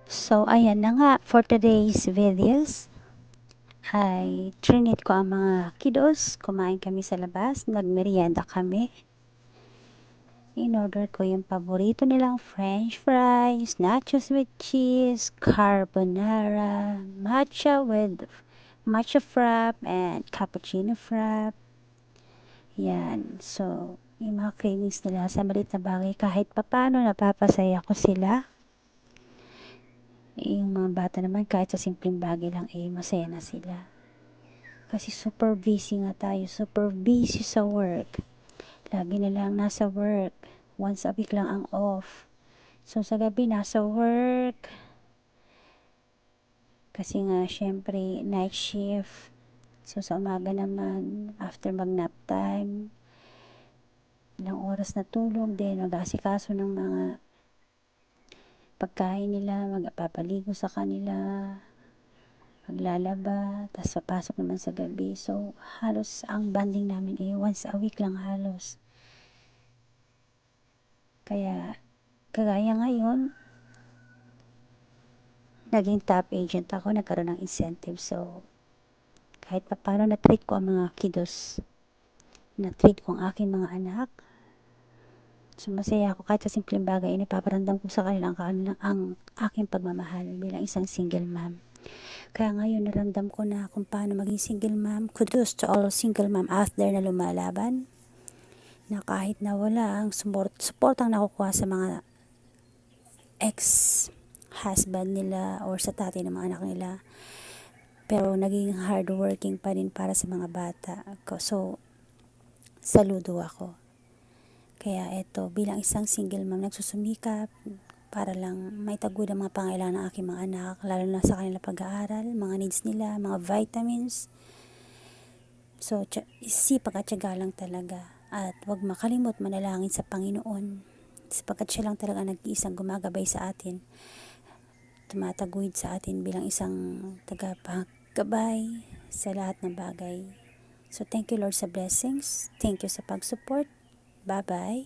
So, ayan na nga, for today's videos, ay trinit ko ang mga kiddos. Kumain kami sa labas, nagmerienda kami. In-order ko yung paborito nilang french fries, nachos with cheese, carbonara, matcha frap, and cappuccino frap. Yan. So, yung mga cravings nila sa maliit na bagay, kahit papano napapasaya ko sila. Yung mga bata naman kahit sa simpleng bagay lang masaya na sila. Kasi super busy nga tayo, super busy sa work. Lagi na lang nasa work. Once a week lang ang off. So sa gabi nasa work. Kasi nga syempre night shift. So sa umaga naman, after mag nap time, ilang oras na tulog din, mag-asikaso ng mga pagkain nila, magpapaligo sa kanila, maglalaba, tapos papasok naman sa gabi. So, halos ang banding namin once a week lang halos. Kaya, kagaya ngayon, naging top agent ako, nagkaroon ng incentive. So, kahit pa paano na-treat ko ang mga kiddos, na-treat ko ang aking mga anak. So, masaya ako kahit sa simpleng bagay, napaparamdam ko sa kanila ang aking pagmamahal bilang isang single mom. Kaya ngayon naramdam ko na kung paano maging single mom. Kudos to all single mom out there na lumalaban. Na kahit na wala ang support ang nakukuha sa mga ex-husband nila or sa tatay ng mga anak nila. Pero naging hardworking pa rin para sa mga bata ko. So, saludo ako. Kaya eto, bilang isang single mom, nagsusumikap para lang maitaguyod ang mga pangailangan ng aking mga anak, lalo na sa kanila pag-aaral, mga needs nila, mga vitamins. So, sipag at tiyaga lang talaga. At huwag makalimot manalangin sa Panginoon. Sapagkat siya lang talaga nag-iisang gumagabay sa atin. Tumataguyod sa atin bilang isang tagapagabay sa lahat ng bagay. So, thank you Lord sa blessings. Thank you sa pag-support. Bye-bye.